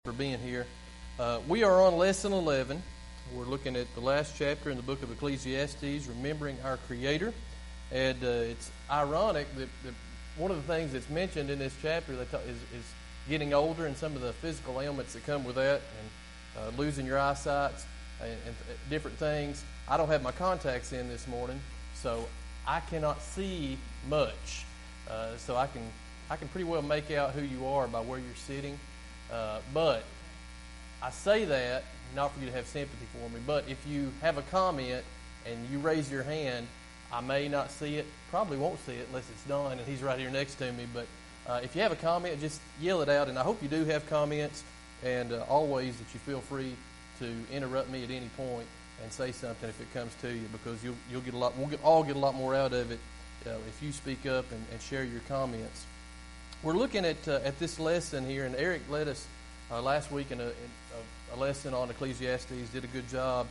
For being here. We are on lesson 11. We're looking at the last chapter in the book of Ecclesiastes, remembering our Creator. And it's ironic that one of the things that's mentioned in this chapter is getting older and some of the physical ailments that come with that, and losing your eyesight and different things. I don't have my contacts in this morning, so I cannot see much. So I can pretty well make out who you are by where you're sitting. But I say that not for you to have sympathy for me, but if you have a comment and you raise your hand, I may not see it, probably won't see it unless it's Don and he's right here next to me. But if you have a comment, just yell it out, and I hope you do have comments, and always that you feel free to interrupt me at any point and say something if it comes to you, because you'll get a lot. We'll all get a lot more out of it if you speak up and share your comments. We're looking at this lesson here, and Eric led us last week in a lesson on Ecclesiastes, did a good job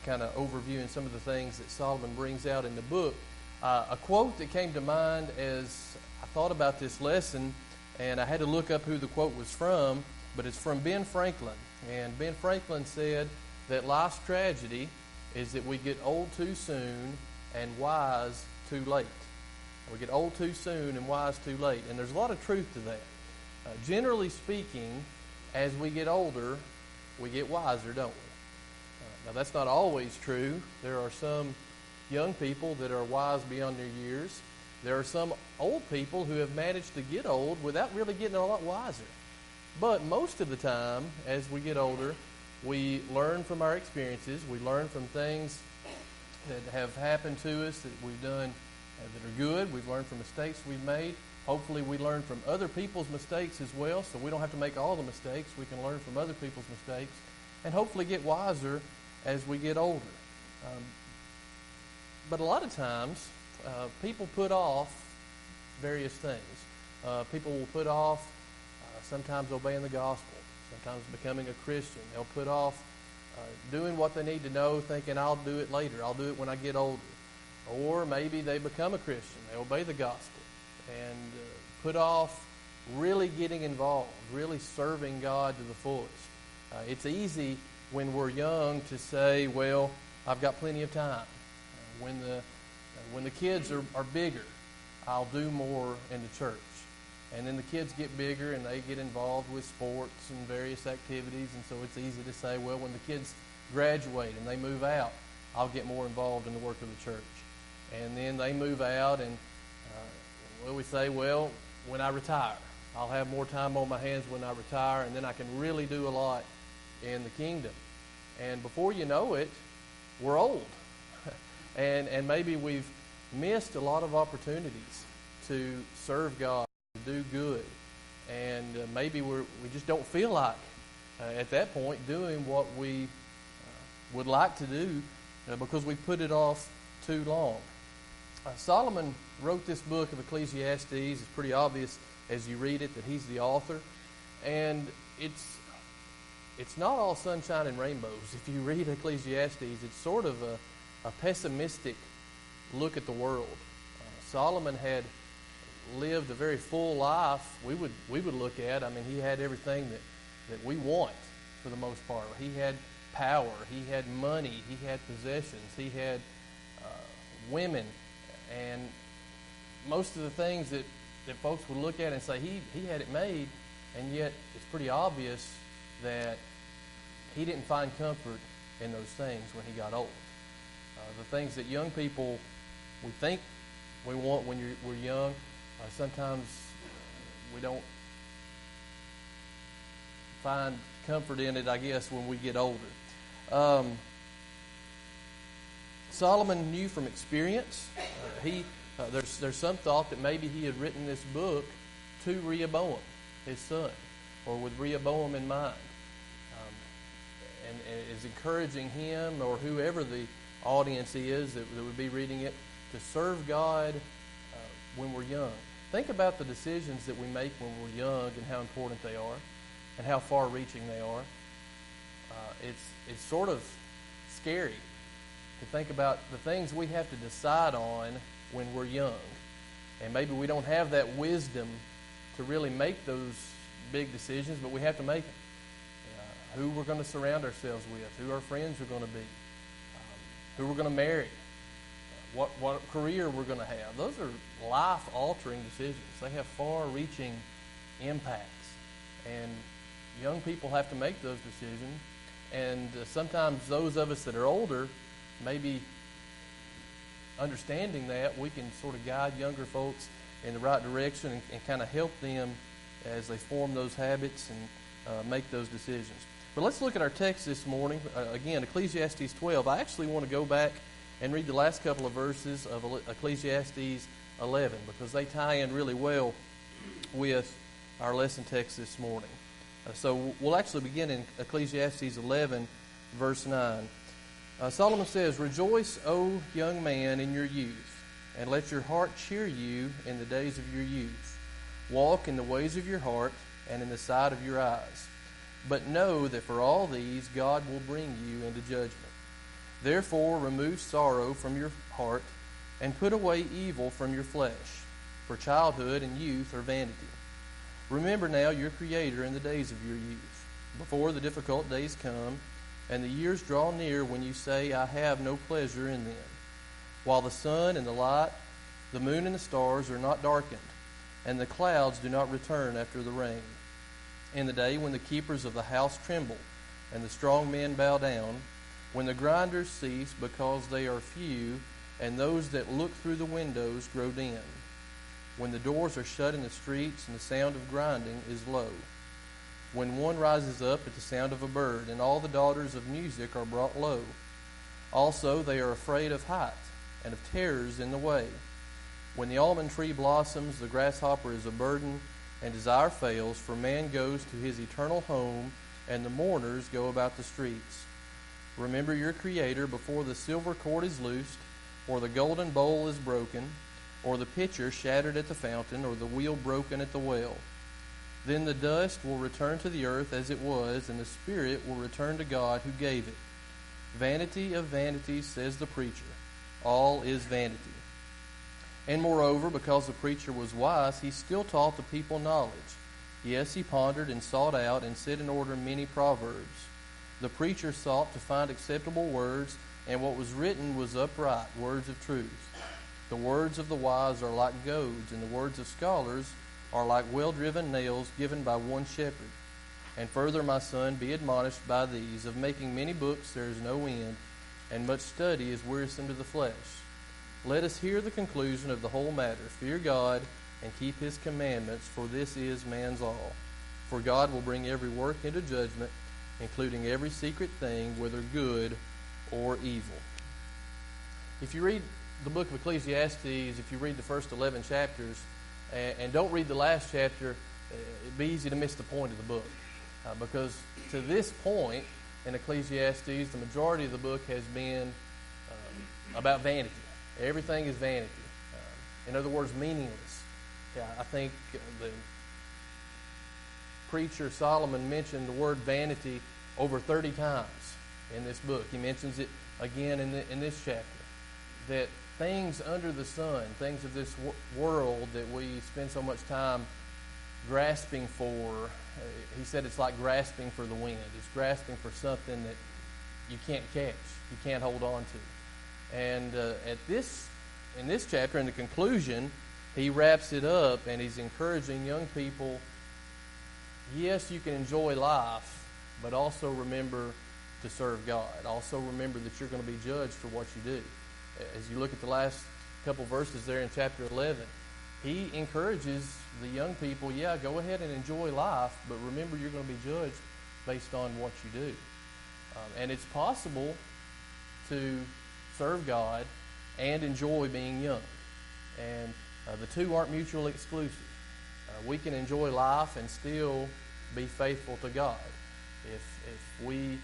kind of overviewing some of the things that Solomon brings out in the book. A quote that came to mind as I thought about this lesson, and I had to look up who the quote was from, but it's from Ben Franklin. And Ben Franklin said that life's tragedy is that we get old too soon and wise too late. We get old too soon and wise too late. And there's a lot of truth to that. Generally speaking, as we get older, we get wiser, don't we? Now, that's not always true. There are some young people that are wise beyond their years. There are some old people who have managed to get old without really getting a lot wiser. But most of the time, as we get older, we learn from our experiences. We learn from things that have happened to us that we've done that are good. We've learned from mistakes we've made. Hopefully we learn from other people's mistakes as well, so we don't have to make all the mistakes. We can learn from other people's mistakes and hopefully get wiser as we get older. But a lot of times, people put off various things. People will put off sometimes obeying the gospel, sometimes becoming a Christian. They'll put off doing what they need to know, thinking, I'll do it later. I'll do it when I get older. Or maybe they become a Christian. They obey the gospel and put off really getting involved, really serving God to the fullest. It's easy when we're young to say, well, I've got plenty of time. When the kids are bigger, I'll do more in the church. And then the kids get bigger and they get involved with sports and various activities, and so it's easy to say, well, when the kids graduate and they move out, I'll get more involved in the work of the church. And then they move out, and we say, well, when I retire, I'll have more time on my hands when I retire, and then I can really do a lot in the kingdom. And before you know it, we're old. and maybe we've missed a lot of opportunities to serve God, to do good. And maybe we just don't feel like, at that point, doing what we would like to do because we put it off too long. Solomon wrote this book of Ecclesiastes. It's pretty obvious as you read it that he's the author. And it's not all sunshine and rainbows. If you read Ecclesiastes, it's sort of a pessimistic look at the world. Solomon had lived a very full life we would look at. I mean, he had everything that we want for the most part. He had power. He had money. He had possessions. He had women. And most of the things that folks would look at and say, he had it made, and yet it's pretty obvious that he didn't find comfort in those things when he got old. The things that young people, we think we want when we're young, sometimes we don't find comfort in it, I guess, when we get older. Solomon knew from experience. There's some thought that maybe he had written this book to Rehoboam, his son, or with Rehoboam in mind, and is encouraging him or whoever the audience is that would be reading it to serve God when we're young. Think about the decisions that we make when we're young and how important they are and how far-reaching they are. It's sort of scary to think about the things we have to decide on when we're young. And maybe we don't have that wisdom to really make those big decisions, but we have to make them. who we're going to surround ourselves with, who our friends are going to be, who we're going to marry, what career we're going to have. Those are life-altering decisions. They have far-reaching impacts. And young people have to make those decisions. And sometimes those of us that are older, maybe understanding that, we can sort of guide younger folks in the right direction and kind of help them as they form those habits and make those decisions. But let's look at our text this morning. Again, Ecclesiastes 12. I actually want to go back and read the last couple of verses of Ecclesiastes 11 because they tie in really well with our lesson text this morning. So we'll actually begin in Ecclesiastes 11, verse 9. Solomon says, "Rejoice, O young man, in your youth, and let your heart cheer you in the days of your youth. Walk in the ways of your heart and in the sight of your eyes. But know that for all these God will bring you into judgment. Therefore remove sorrow from your heart and put away evil from your flesh, for childhood and youth are vanity. Remember now your Creator in the days of your youth, before the difficult days come, and the years draw near when you say, I have no pleasure in them. While the sun and the light, the moon and the stars are not darkened, and the clouds do not return after the rain. In the day when the keepers of the house tremble, and the strong men bow down, when the grinders cease because they are few, and those that look through the windows grow dim. When the doors are shut in the streets, and the sound of grinding is low. When one rises up at the sound of a bird, and all the daughters of music are brought low. Also they are afraid of height, and of terrors in the way. When the almond tree blossoms, the grasshopper is a burden, and desire fails, for man goes to his eternal home, and the mourners go about the streets. Remember your Creator before the silver cord is loosed, or the golden bowl is broken, or the pitcher shattered at the fountain, or the wheel broken at the well. Then the dust will return to the earth as it was, and the spirit will return to God who gave it. Vanity of vanities, says the preacher. All is vanity. And moreover, because the preacher was wise, he still taught the people knowledge. Yes, he pondered and sought out and set in order many proverbs. The preacher sought to find acceptable words, and what was written was upright, words of truth. The words of the wise are like goads, and the words of scholars are like well-driven nails given by one shepherd. And further, my son, be admonished by these, of making many books there is no end, and much study is wearisome to the flesh. Let us hear the conclusion of the whole matter. Fear God and keep his commandments, for this is man's all. For God will bring every work into judgment, including every secret thing, whether good or evil." If you read the book of Ecclesiastes, if you read the first 11 chapters, and don't read the last chapter, it'd be easy to miss the point of the book. Because to this point in Ecclesiastes, the majority of the book has been about vanity. Everything is vanity. In other words, meaningless. I think the preacher Solomon mentioned the word vanity over 30 times in this book. He mentions it again in this chapter. That things under the sun, things of this world that we spend so much time grasping for, he said it's like grasping for the wind. It's grasping for something that you can't catch, you can't hold on to. And in this chapter, in the conclusion, he wraps it up and he's encouraging young people, yes, you can enjoy life, but also remember to serve God. Also remember that you're going to be judged for what you do. As you look at the last couple verses there in chapter 11, he encourages the young people, yeah, go ahead and enjoy life, but remember you're going to be judged based on what you do. And it's possible to serve God and enjoy being young. And the two aren't mutually exclusive. We can enjoy life and still be faithful to God. If we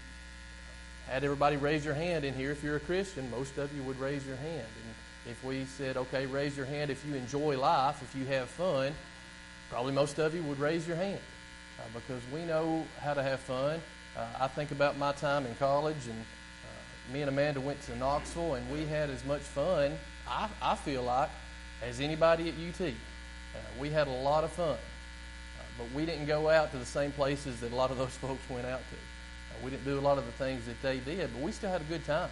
had everybody raise your hand in here, if you're a Christian, most of you would raise your hand. And if we said, okay, raise your hand if you enjoy life, if you have fun, probably most of you would raise your hand because we know how to have fun. I think about my time in college, and me and Amanda went to Knoxville, and we had as much fun, I feel like, as anybody at UT. We had a lot of fun, but we didn't go out to the same places that a lot of those folks went out to. We didn't do a lot of the things that they did, but we still had a good time.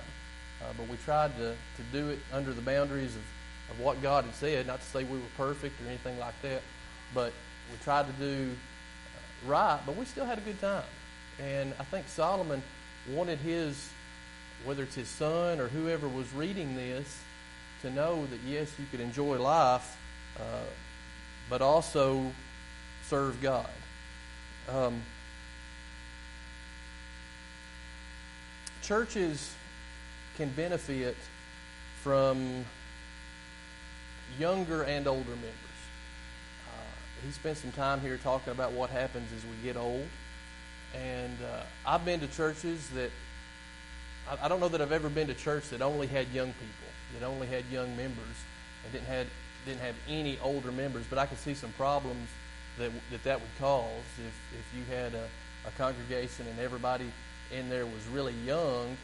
But we tried to do it under the boundaries of what God had said, not to say we were perfect or anything like that, but we tried to do right, but we still had a good time. And I think Solomon wanted his, whether it's his son or whoever was reading this, to know that yes, you could enjoy life, but also serve God. Churches can benefit from younger and older members. He spent some time here talking about what happens as we get old. And I've been to churches that, I don't know that I've ever been to church that only had young people, that only had young members, and didn't have any older members. But I could see some problems that would cause if you had a congregation and everybody in there was really young.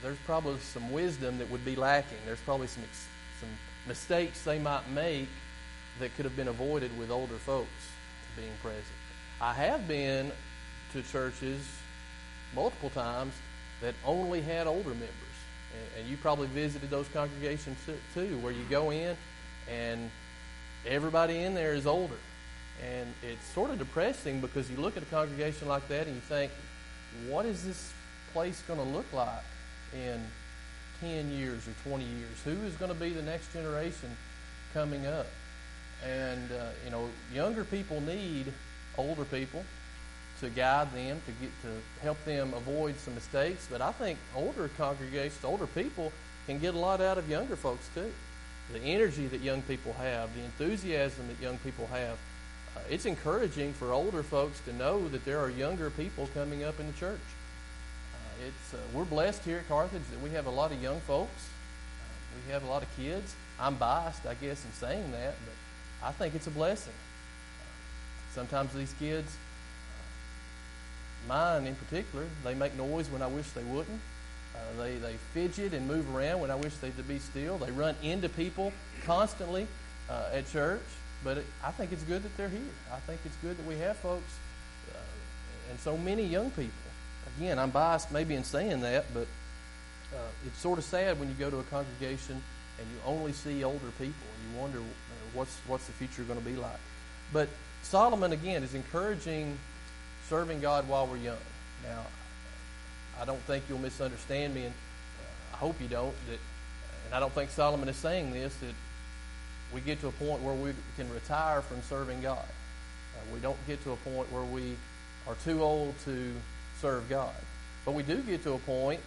There's probably some wisdom that would be lacking. There's probably some mistakes they might make that could have been avoided with older folks being present. I have been to churches multiple times that only had older members. And you probably visited those congregations too, where you go in and everybody in there is older. And it's sort of depressing because you look at a congregation like that and you think, what is this place going to look like in 10 years or 20 years? Who is going to be the next generation coming up? And, younger people need older people to guide them, to help them avoid some mistakes. But I think older congregations, older people can get a lot out of younger folks too. The energy that young people have, the enthusiasm that young people have. It's encouraging for older folks to know that there are younger people coming up in the church. We're blessed here at Carthage that we have a lot of young folks. We have a lot of kids. I'm biased, I guess, in saying that, but I think it's a blessing. Sometimes these kids, mine in particular, they make noise when I wish they wouldn't. They fidget and move around when I wish they'd be still. They run into people constantly at church. But I think it's good that they're here. I think it's good that we have folks and so many young people. Again, I'm biased maybe in saying that, but it's sort of sad when you go to a congregation and you only see older people. You wonder what's the future going to be like. But Solomon, again, is encouraging serving God while we're young. Now, I don't think you'll misunderstand me, and I hope you don't. And I don't think Solomon is saying this, that we get to a point where we can retire from serving God. We don't get to a point where we are too old to serve God. But we do get to a point,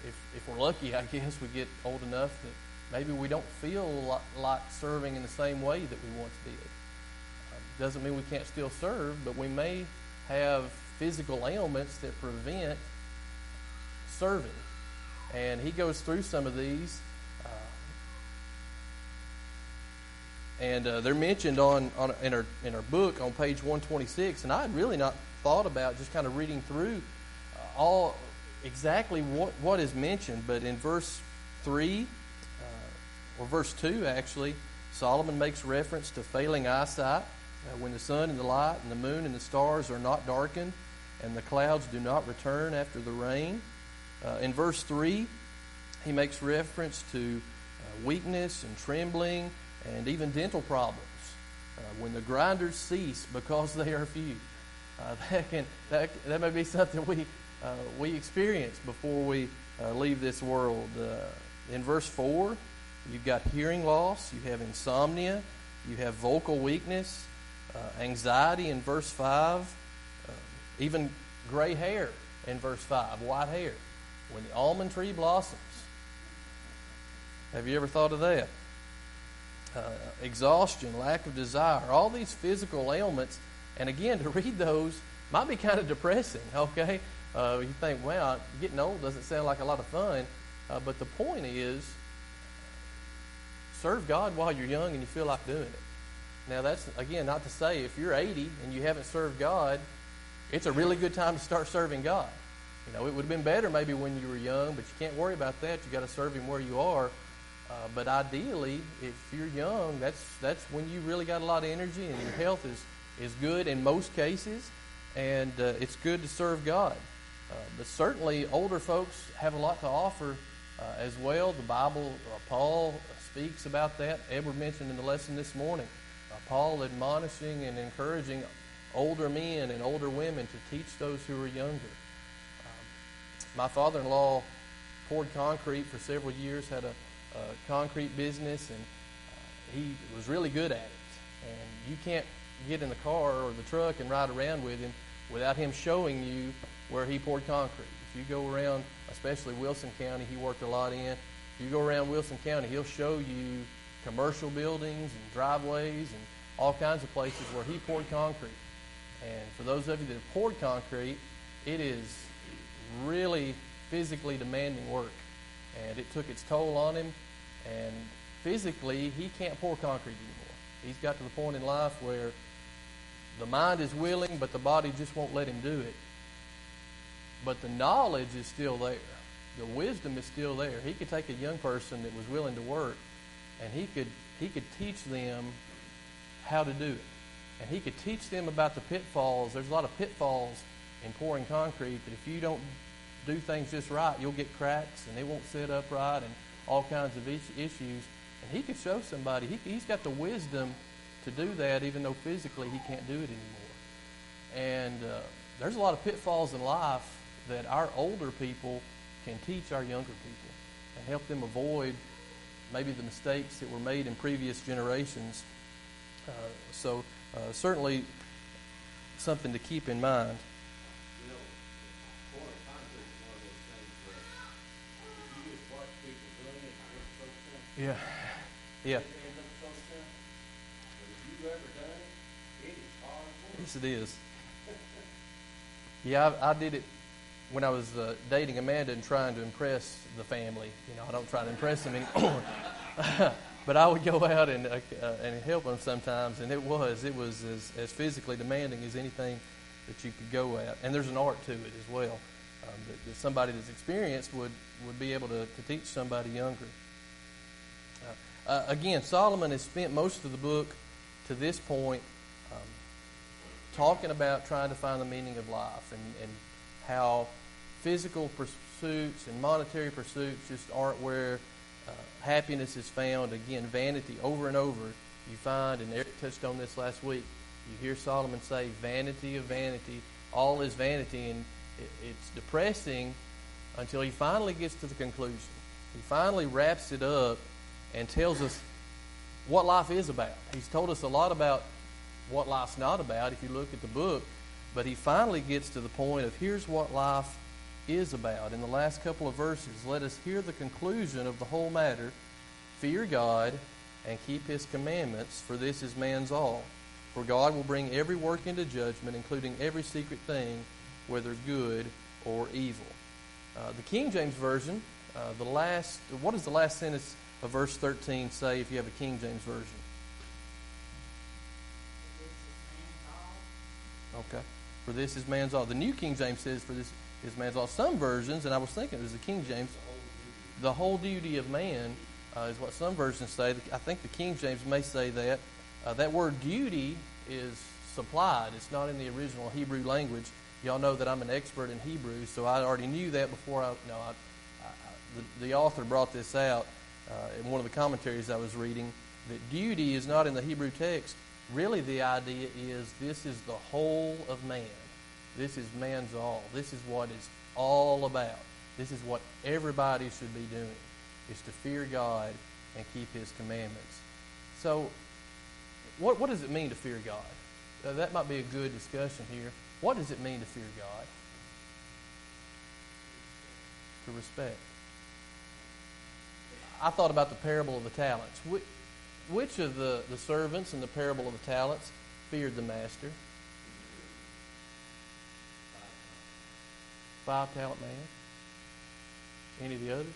if we're lucky, I guess, we get old enough that maybe we don't feel like serving in the same way that we once did. Doesn't mean we can't still serve, but we may have physical ailments that prevent serving. And he goes through some of these. And they're mentioned in our book on page 126. And I had really not thought about just kind of reading through all exactly what is mentioned. But in verse 3, or verse 2 actually, Solomon makes reference to failing eyesight when the sun and the light and the moon and the stars are not darkened and the clouds do not return after the rain. In verse 3, he makes reference to weakness and trembling and even dental problems. When the grinders cease because they are few. That may be something we experience before we leave this world. In verse 4, you've got hearing loss, you have insomnia, you have vocal weakness, anxiety in verse 5, even gray hair in verse 5, white hair. When the almond tree blossoms. Have you ever thought of that? Exhaustion, lack of desire, all these physical ailments. And again, to read those might be kind of depressing, okay? You think, well, getting old doesn't sound like a lot of fun. But the point is, serve God while you're young and you feel like doing it. Now, that's, again, not to say if you're 80 and you haven't served God, it's a really good time to start serving God. It would have been better maybe when you were young, but you can't worry about that. You've got to serve Him where you are. But ideally, if you're young, that's when you really got a lot of energy and your health is good in most cases, and it's good to serve God. But certainly older folks have a lot to offer as well. The Bible, Paul speaks about that. Edward mentioned in the lesson this morning, Paul admonishing and encouraging older men and older women to teach those who are younger. My father-in-law poured concrete for several years, had a concrete business, and he was really good at it. And you can't get in the car or the truck and ride around with him without him showing you where he poured concrete. If you go around, especially Wilson County, he worked a lot in. If you go around Wilson County, he'll show you commercial buildings and driveways and all kinds of places where he poured concrete. And for those of you that have poured concrete, it is really physically demanding work. And it took its toll on him. And physically, he can't pour concrete anymore. He's got to the point in life where the mind is willing, but the body just won't let him do it. But the knowledge is still there. The wisdom is still there. He could take a young person that was willing to work, and he could teach them how to do it. And he could teach them about the pitfalls. There's a lot of pitfalls in pouring concrete that if you don't do things just right, you'll get cracks, and they won't sit upright, and all kinds of issues. And he could show somebody. He's got the wisdom to do that, even though physically he can't do it anymore. And there's a lot of pitfalls in life that our older people can teach our younger people and help them avoid maybe the mistakes that were made in previous generations. So certainly something to keep in mind. You know, pouring concrete is one of those things where if you just watch people doing it, you're supposed to. Yeah. Yeah. End up supposed to. But if you've ever done it, it is hard work. Yes, it is. Yeah, I did it when I was dating Amanda and trying to impress the family. You know, I don't try to impress them anymore. But I would go out and help them sometimes, and it was as physically demanding as anything that you could go at. And there's an art to it as well. That somebody that's experienced would be able to teach somebody younger. Again, Solomon has spent most of the book to this point talking about trying to find the meaning of life and how physical pursuits and monetary pursuits just aren't where happiness is found. Again, vanity over and over you find, and Eric touched on this last week, you hear Solomon say, vanity of vanity, all is vanity, and it's depressing until he finally gets to the conclusion. He finally wraps it up and tells us what life is about. He's told us a lot about what life's not about if you look at the book, but he finally gets to the point of here's what life is about. In the last couple of verses, let us hear the conclusion of the whole matter. Fear God and keep His commandments, for this is man's all. For God will bring every work into judgment, including every secret thing, whether good or evil. The King James Version, what does the last sentence of verse 13 say if you have a King James Version? Okay. For this is man's all. The New King James says, for this is man's all. Some versions, and I was thinking it was the King James, the whole duty of man is what some versions say. I think the King James may say that. That word duty is supplied. It's not in the original Hebrew language. Y'all know that I'm an expert in Hebrew, so I already knew that before the author brought this out in one of the commentaries I was reading, that duty is not in the Hebrew text. Really, the idea is this is the whole of man. This is man's all. This is what it's all about. This is what everybody should be doing, is to fear God and keep His commandments. So, what does it mean to fear God? That might be a good discussion here. What does it mean to fear God? To respect. I thought about the parable of the talents. Which of the servants in the parable of the talents feared the master? 5-talent man? Any of the others?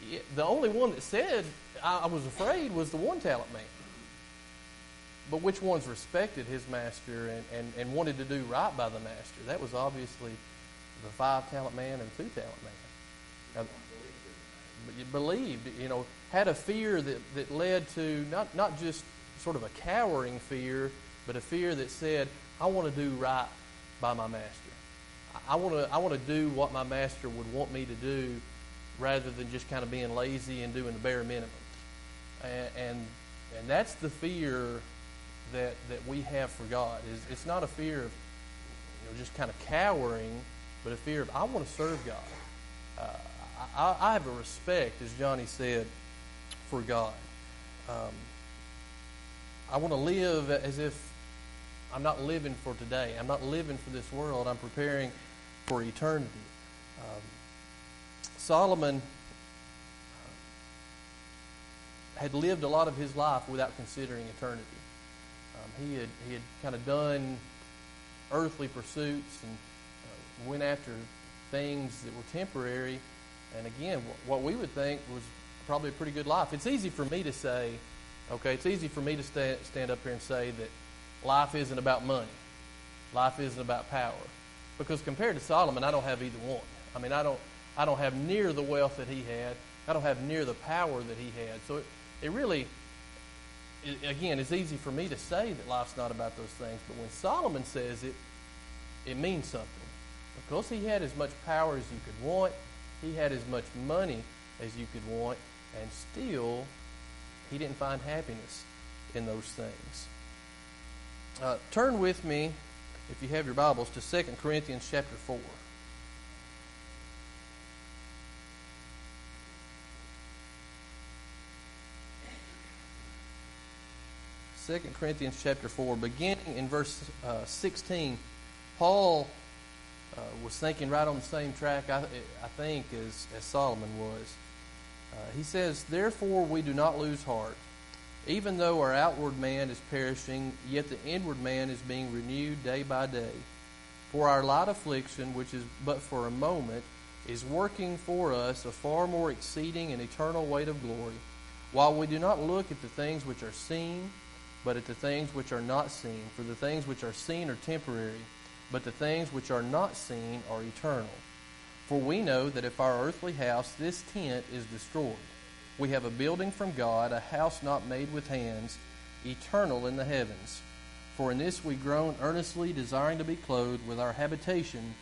Yeah, the only one that said, I was afraid, was the 1-talent man. But which ones respected his master and wanted to do right by the master? That was obviously the 5-talent man and 2-talent man. Now, but you believed, had a fear that led to not just sort of a cowering fear, but a fear that said, I want to do right by my master. I want to do what my master would want me to do, rather than just kind of being lazy and doing the bare minimum. And that's the fear that we have for God. It's not a fear of just kind of cowering, but a fear of, I want to serve God. I have a respect, as Johnny said, for God. I want to live as if I'm not living for today. I'm not living for this world. I'm preparing for eternity. Solomon had lived a lot of his life without considering eternity. He had kind of done earthly pursuits and went after things that were temporary. And again, what we would think was probably a pretty good life. It's easy for me to say, it's easy for me to stand up here and say that life isn't about money. Life isn't about power. Because compared to Solomon, I don't have either one. I mean, I don't have near the wealth that he had. I don't have near the power that he had. So it really, again, it's easy for me to say that life's not about those things. But when Solomon says it, it means something. Because he had as much power as you could want, he had as much money as you could want, and still he didn't find happiness in those things. Turn with me, if you have your Bibles, to 2 Corinthians chapter 4. 2 Corinthians chapter 4, beginning in verse 16, Paul was thinking right on the same track, I think, as Solomon was. He says, "Therefore we do not lose heart. Even though our outward man is perishing, yet the inward man is being renewed day by day. For our light affliction, which is but for a moment, is working for us a far more exceeding and eternal weight of glory, while we do not look at the things which are seen, but at the things which are not seen. For the things which are seen are temporary, but the things which are not seen are eternal. For we know that if our earthly house, this tent, is destroyed, we have a building from God, a house not made with hands, eternal in the heavens. For in this we groan earnestly, desiring to be clothed with our habitation,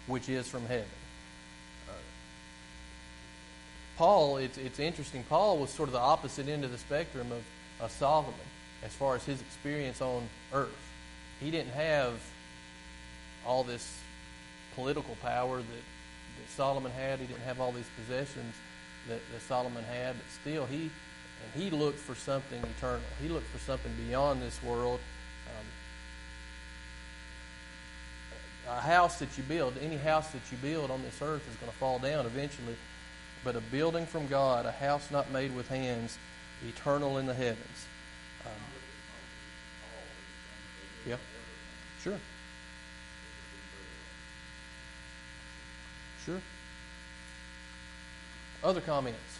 which is from heaven." Paul, it's interesting, Paul was sort of the opposite end of the spectrum of Solomon as far as his experience on earth. He didn't have all this political power that Solomon had. He didn't have all these possessions that Solomon had, but still he looked for something eternal. He looked for something beyond this world. A house that you build, any house that you build on this earth is going to fall down eventually, but a building from God, a house not made with hands, eternal in the heavens. Yeah, sure. Sure. Other comments?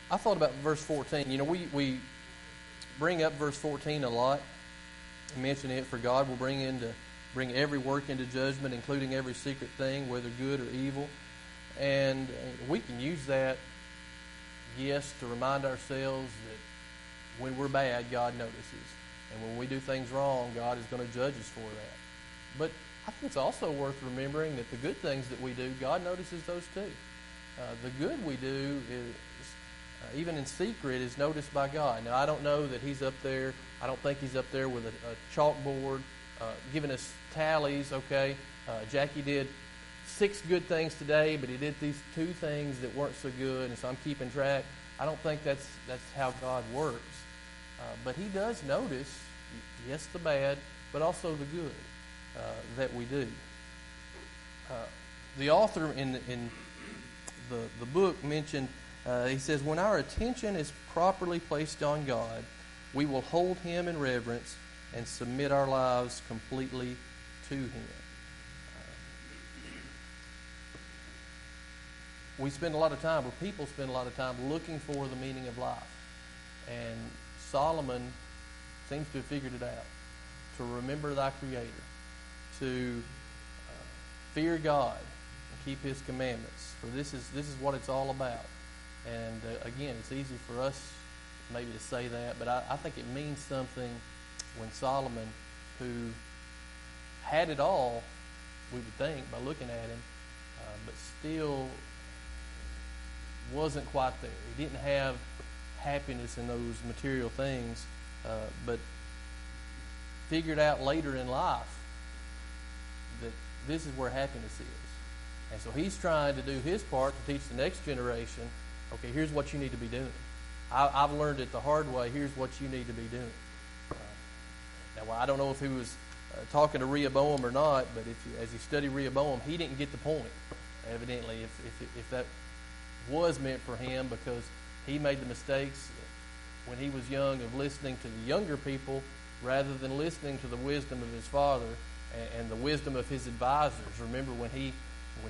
I thought about verse 14. You know, we bring up verse 14 a lot. We mention it, for God will bring every work into judgment, including every secret thing, whether good or evil. And we can use that, yes, to remind ourselves that when we're bad, God notices. And when we do things wrong, God is going to judge us for that. But I think it's also worth remembering that the good things that we do, God notices those too. The good we do is, even in secret, is noticed by God. Now, I don't know that He's up there. I don't think He's up there with a chalkboard giving us tallies, okay? Jackie did 6 good things today, but he did these 2 things that weren't so good, and so I'm keeping track. I don't think that's how God works. But He does notice, yes, the bad, but also the good that we do. The author in the book mentioned, he says, when our attention is properly placed on God, we will hold Him in reverence and submit our lives completely to Him. We spend a lot of time, or people spend a lot of time, looking for the meaning of life. And Solomon seems to have figured it out. To remember thy Creator. To fear God and keep His commandments. For this is what it's all about. And again, it's easy for us maybe to say that, but I think it means something when Solomon, who had it all, we would think, by looking at him, but still wasn't quite there. He didn't have happiness in those material things, but figured out later in life that this is where happiness is. And so he's trying to do his part to teach the next generation, okay, here's what you need to be doing. I've learned it the hard way. Here's what you need to be doing. Now, I don't know if he was talking to Rehoboam or not, but as he studied Rehoboam, he didn't get the point, evidently, if that was meant for him, because he made the mistakes when he was young of listening to the younger people rather than listening to the wisdom of his father and the wisdom of his advisors. Remember when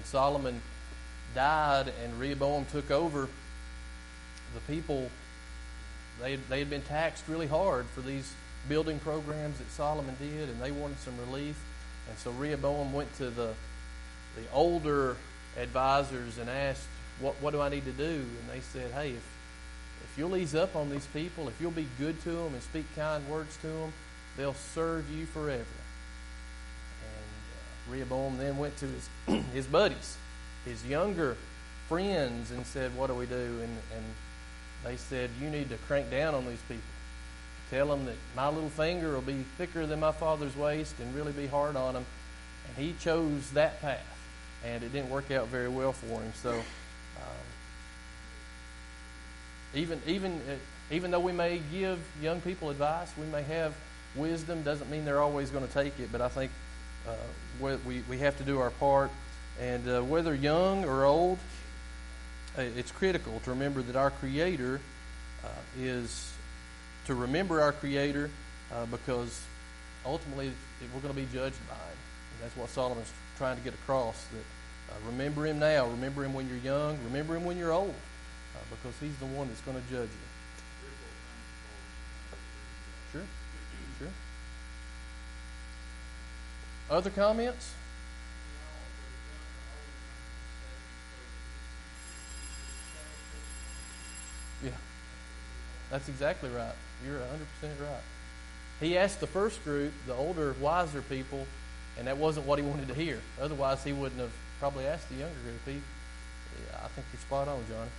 Solomon died and Rehoboam took over, the people, they had been taxed really hard for these building programs that Solomon did, and they wanted some relief. And so Rehoboam went to the older advisors and asked, what do I need to do? And they said, hey, if you'll ease up on these people, if you'll be good to them and speak kind words to them, they'll serve you forever. And Rehoboam then went to his buddies, his younger friends, and said, what do we do? And they said, you need to crank down on these people. Tell them that my little finger will be thicker than my father's waist and really be hard on them. And he chose that path, and it didn't work out very well for him. So even though we may give young people advice, we may have wisdom, doesn't mean they're always going to take it. But I think we have to do our part. And whether young or old, it's critical to remember that our Creator is to remember our Creator because ultimately we're going to be judged by Him. And that's what Solomon's trying to get across, that remember Him now, remember Him when you're young, remember Him when you're old, because He's the one that's going to judge you. Sure. Other comments? Yeah, that's exactly right. You're 100% right. He asked the first group, the older, wiser people, and that wasn't what he wanted to hear. Otherwise, he wouldn't have probably asked the younger group. I think you're spot on, Johnny.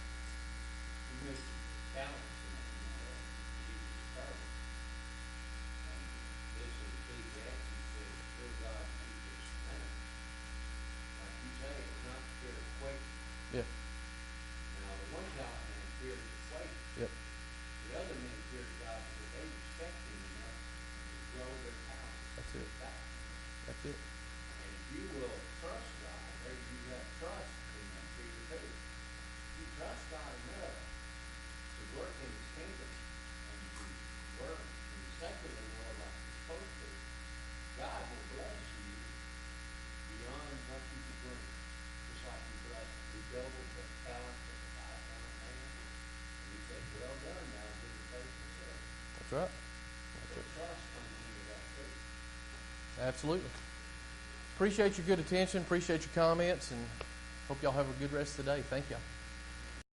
Yeah. Now, the one child man feared the slave. Yep. The other men feared God because they respected Him enough to grow their power. That's it. That's it. And if you will trust God, or you have trust in that fear too. If you trust God enough to work in His kingdom and to work in the secular world like you're supposed to, God will bless you beyond what you could bring. Just like He blessed the double the talent of the 5-talent man. And He said, well done, thou good and faithful servant. That's right. So trust comes into that too. Absolutely. Appreciate your good attention. Appreciate your comments, and hope y'all have a good rest of the day. Thank y'all.